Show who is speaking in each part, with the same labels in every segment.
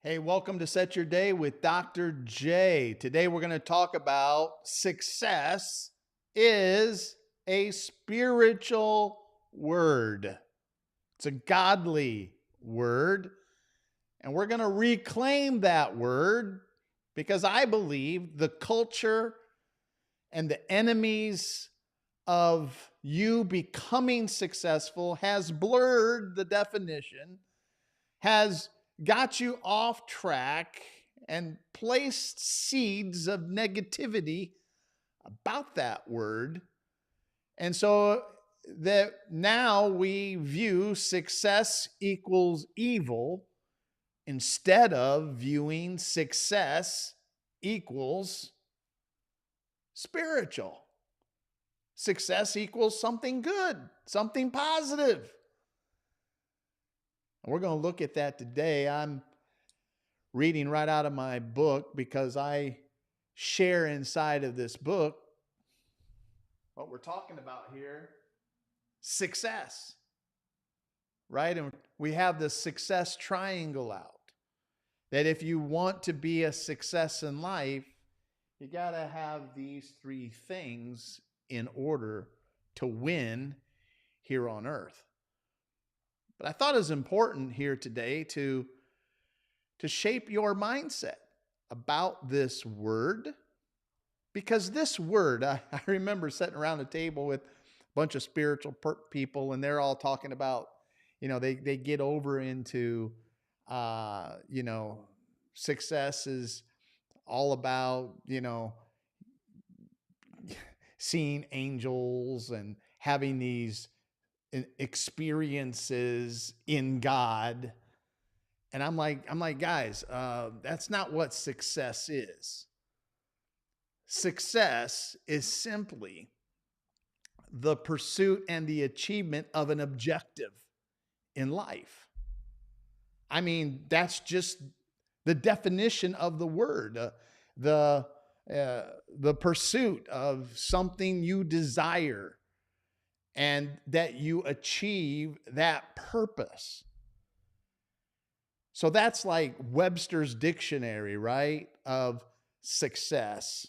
Speaker 1: Hey, welcome to Set Your Day with Dr. J. Today we're going to talk about success is a spiritual word. It's a godly word. And we're going to reclaim that word because I believe the culture and the enemies of you becoming successful has blurred the definition, has got you off track and placed seeds of negativity about that word. And so that now we view success equals evil instead of viewing success equals spiritual. Success equals something good, something positive. And we're going to look at that today. I'm reading right out of my book because I share inside of this book what we're talking about here, success, right? And we have the success triangle out. That if you want to be a success in life, you got to have these three things in order to win here on earth. But I thought it was important here today to shape your mindset about this word, because this word, I remember sitting around a table with a bunch of spiritual people, and they're all talking about, they get over into, success is all about, seeing angels and having these experiences in God. And I'm like, guys, that's not what success is. Success is simply the pursuit and the achievement of an objective in life. I mean, that's just the definition of the word. The pursuit of something you desire and that you achieve that purpose. So that's like Webster's dictionary, right, of success.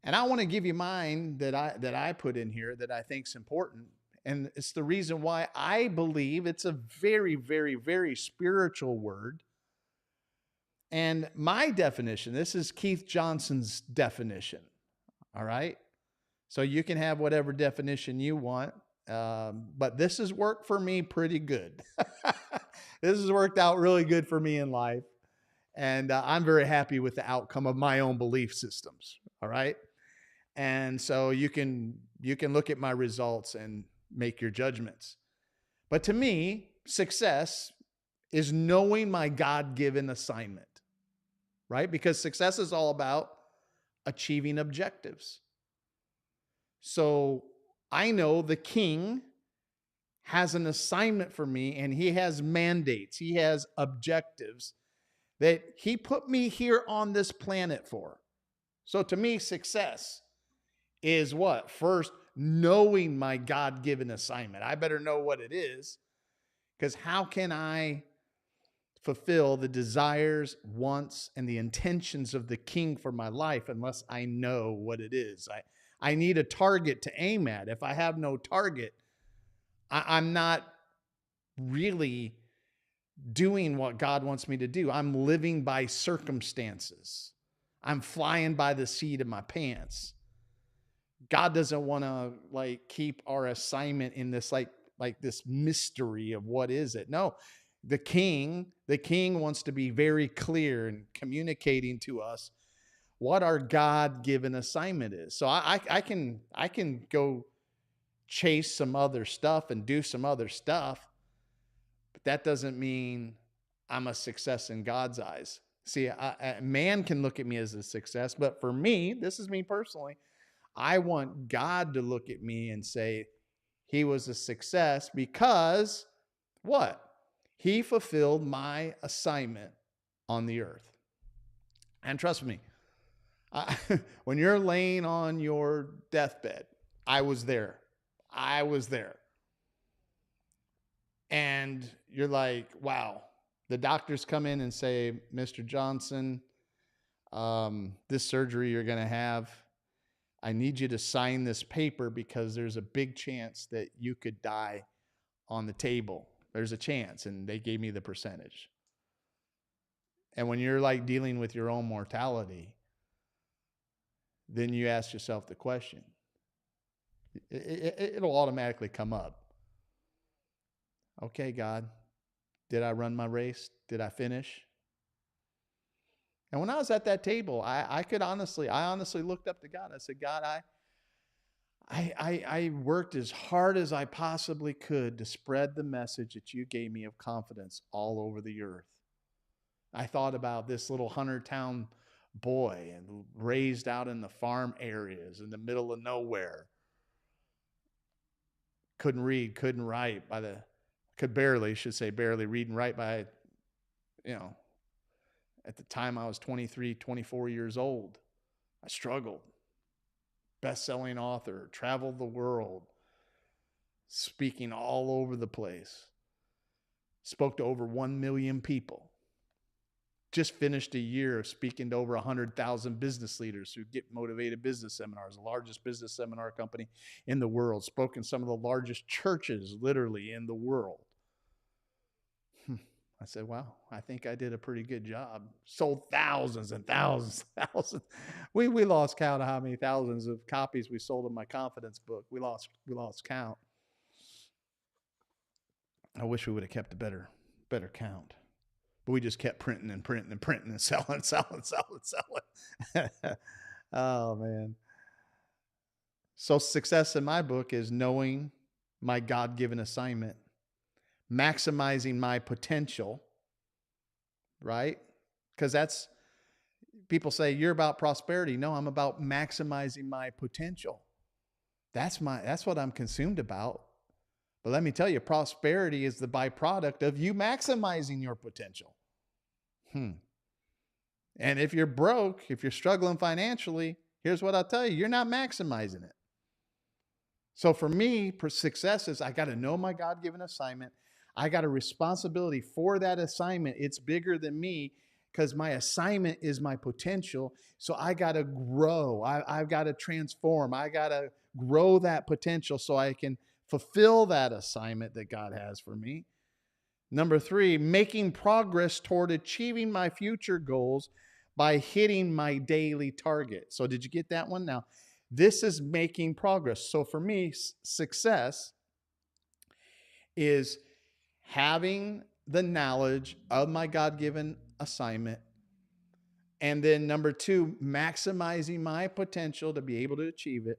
Speaker 1: And I want to give you mine that I put in here that I think is important. And it's the reason why I believe it's a very, very, very spiritual word. And my definition, this is Keith Johnson's definition. All right. So you can have whatever definition you want. But this has worked for me pretty good. This has worked out really good for me in life. And I'm very happy with the outcome of my own belief systems. All right. And so you can look at my results and make your judgments. But to me, success is knowing my God-given assignment, right? Because success is all about achieving objectives. So I know the king has an assignment for me, and he has mandates. He has objectives that he put me here on this planet for. So to me, success is what? First, knowing my God-given assignment. I better know what it is, because how can I fulfill the desires, wants, and the intentions of the king for my life unless I know what it is? I need a target to aim at. If I have no target, I'm not really doing what God wants me to do. I'm living by circumstances. I'm flying by the seat of my pants. God doesn't want to keep our assignment in this like this mystery of what is it. No, the king wants to be very clear in communicating to us what our God-given assignment is. So I can go chase some other stuff and do some other stuff, but that doesn't mean I'm a success in God's eyes. See, man can look at me as a success, but for me, this is me personally, I want God to look at me and say he was a success because what? He fulfilled my assignment on the earth. And trust me, when you're laying on your deathbed, I was there. I was there. And you're like, wow, The doctors come in and say, Mr. Johnson, this surgery you're going to have, I need you to sign this paper because there's a big chance that you could die on the table. There's a chance. And they gave me the percentage. And when you're like dealing with your own mortality, then you ask yourself the question. It'll automatically come up. Okay, God, did I run my race? Did I finish? And when I was at that table, I honestly looked up to God. I said, God, I worked as hard as I possibly could to spread the message that you gave me of confidence all over the earth. I thought about this little Hunter town boy and raised out in the farm areas in the middle of nowhere. Couldn't read, couldn't write could barely read and write by, at the time I was 23, 24 years old. I struggled. Best-selling author, traveled the world, speaking all over the place. Spoke to over 1 million people. Just finished a year of speaking to over 100,000 business leaders who Get Motivated Business Seminars, the largest business seminar company in the world. Spoke in some of the largest churches, literally, in the world. I said, wow, I think I did a pretty good job. Sold thousands and thousands and thousands. We lost count of how many thousands of copies we sold of my confidence book. We lost count. I wish we would have kept a better count. But we just kept printing and selling. Oh, man. So success in my book is knowing my God-given assignment, maximizing my potential, right? Because people say, you're about prosperity. No, I'm about maximizing my potential. That's what I'm consumed about. But let me tell you, prosperity is the byproduct of you maximizing your potential. And if you're broke, if you're struggling financially, here's what I'll tell you, you're not maximizing it. So for me, success is I got to know my God-given assignment. I got a responsibility for that assignment. It's bigger than me because my assignment is my potential. So I got to grow. I've got to transform. I got to grow that potential so I can fulfill that assignment that God has for me. Number 3, making progress toward achieving my future goals by hitting my daily target. So did you get that one? Now, this is making progress. So for me, success is having the knowledge of my God-given assignment. And then number 2, maximizing my potential to be able to achieve it.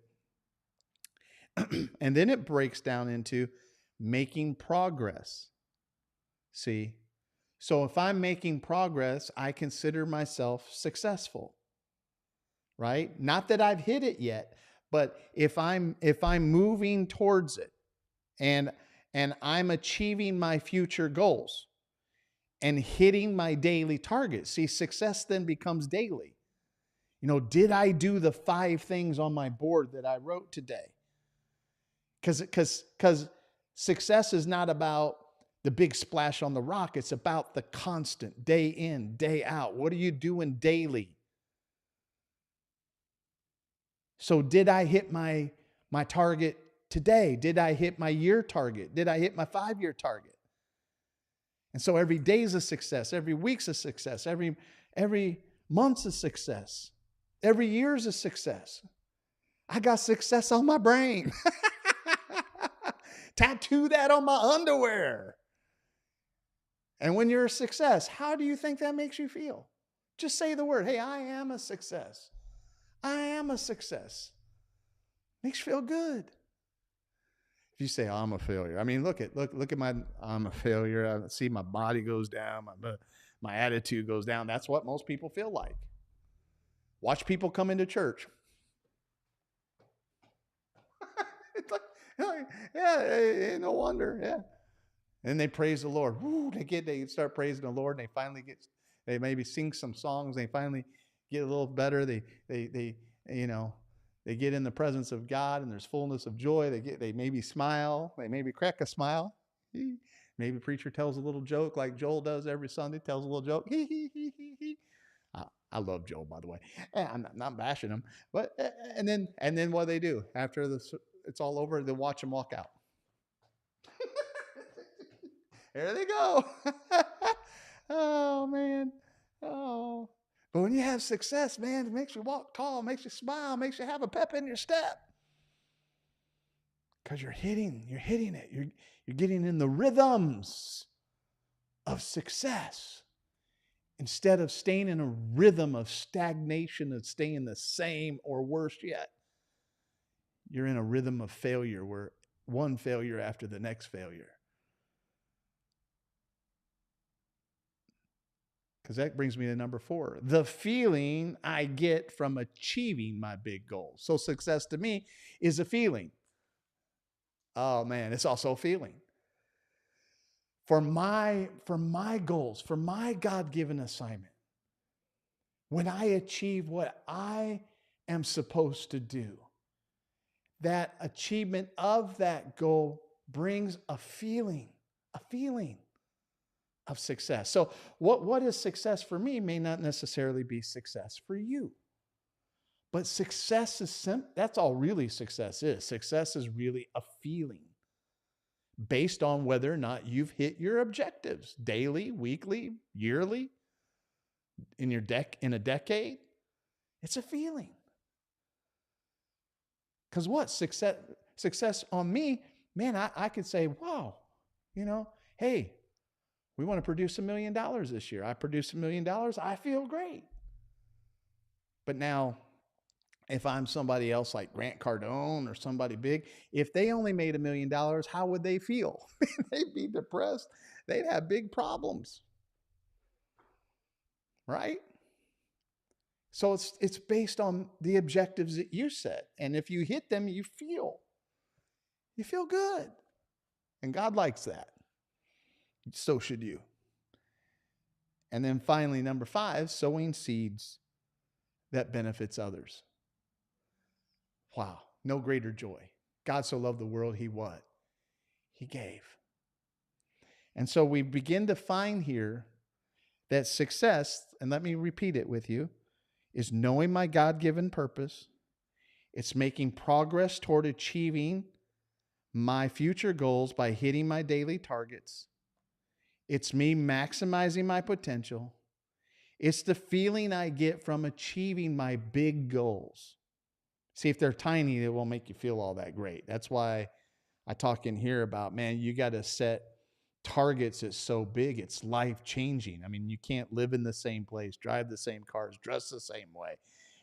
Speaker 1: And then it breaks down into making progress. See? So if I'm making progress, I consider myself successful. Right? Not that I've hit it yet, but if I'm moving towards it and I'm achieving my future goals and hitting my daily targets. See, success then becomes daily. Did I do the 5 things on my board that I wrote today? Because success is not about the big splash on the rock. It's about the constant, day in, day out. What are you doing daily? So did I hit my target today? Did I hit my year target? Did I hit my 5-year target? And so every day's a success. Every week's a success. Every month's a success. Every year's a success. I got success on my brain. Tattoo that on my underwear. And when you're a success, how do you think that makes you feel? Just say the word, hey, I am a success. I am a success. Makes you feel good. If you say, oh, I'm a failure. I mean, look at I'm a failure. I see my body goes down. My attitude goes down. That's what most people feel like. Watch people come into church. It's like, yeah, no wonder. Yeah. And they praise the Lord. Woo, they start praising the Lord. And they maybe sing some songs. They finally get a little better. They get in the presence of God and there's fullness of joy. They maybe smile. They maybe crack a smile. Maybe Maybe preacher tells a little joke like Joel does every Sunday, tells a little joke. Hee, hee, hee, hee, hee. I love Joel, by the way. I'm not bashing him, but and then what do they do after it's all over? They watch him walk out. There they go. Oh man. Oh. But when you have success, man, it makes you walk tall, makes you smile, makes you have a pep in your step. Because you're hitting it. You're getting in the rhythms of success. Instead of staying in a rhythm of stagnation and staying the same or worse yet, you're in a rhythm of failure where one failure after the next failure. Because that brings me to number 4, the feeling I get from achieving my big goals. So success to me is a feeling. Oh man, it's also a feeling. For my goals, for my God-given assignment, when I achieve what I am supposed to do, that achievement of that goal brings a feeling of success. So what is success for me may not necessarily be success for you. But success is that's all really success is. Success is really a feeling based on whether or not you've hit your objectives daily, weekly, yearly, in a decade. It's a feeling. Because what? Success on me, man, I could say, wow, hey, we want to produce $1 million this year. I produced $1 million. I feel great. But now, if I'm somebody else like Grant Cardone or somebody big, if they only made $1 million, how would they feel? They'd be depressed. They'd have big problems. Right? So it's based on the objectives that you set. And if you hit them, you feel good. And God likes that. So should you. And then finally, number 5, sowing seeds that benefits others. Wow, no greater joy. God so loved the world, he what? He gave. And so we begin to find here that success, and let me repeat it with you, is knowing my God-given purpose. It's making progress toward achieving my future goals by hitting my daily targets. It's me maximizing my potential. It's the feeling I get from achieving my big goals. See, if they're tiny, they won't make you feel all that great. That's why I talk in here about, man, you got to set targets that's so big, it's life-changing. I mean, you can't live in the same place, drive the same cars, dress the same way.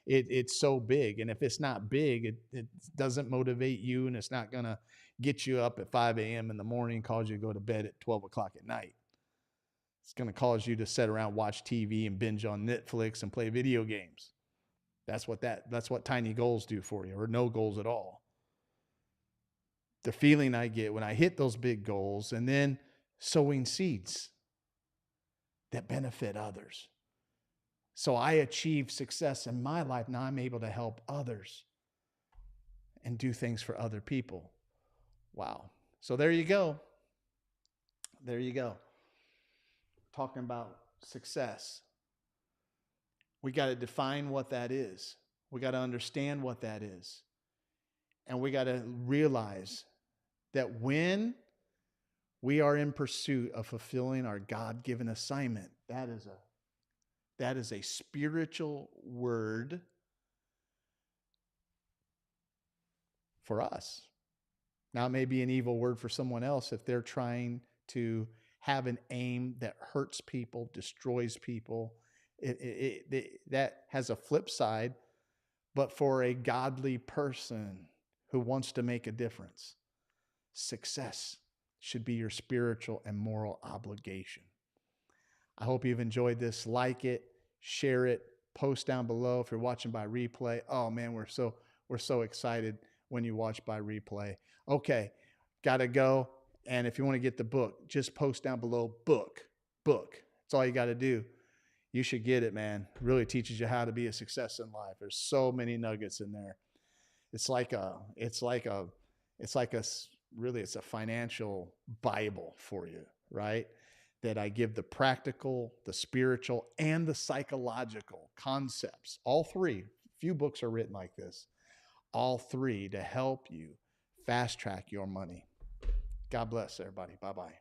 Speaker 1: It's so big. And if it's not big, it doesn't motivate you, and it's not going to get you up at 5 a.m. in the morning, cause you to go to bed at 12 o'clock at night. It's going to cause you to sit around, watch TV, and binge on Netflix and play video games. That's what tiny goals do for you, or no goals at all. The feeling I get when I hit those big goals, and then sowing seeds that benefit others. So I achieve success in my life. Now I'm able to help others and do things for other people. Wow. So there you go. There you go. Talking about success. We got to define what that is. We got to understand what that is. And we got to realize that when we are in pursuit of fulfilling our God-given assignment, that is a spiritual word for us. Now, it may be an evil word for someone else if they're trying to have an aim that hurts people, destroys people. That has a flip side. But for a godly person who wants to make a difference, success should be your spiritual and moral obligation. I hope you've enjoyed this. Like it, share it, post down below if you're watching by replay. Oh man, we're so excited when you watch by replay. Okay, gotta go. And if you want to get the book, just post down below book. That's all you got to do. You should get it, man. It really teaches you how to be a success in life. There's so many nuggets in there. It's a financial Bible for you. right? That I give the practical, the spiritual, and the psychological concepts. All three. Few books are written like this. All three to help you fast track your money. God bless everybody. Bye-bye.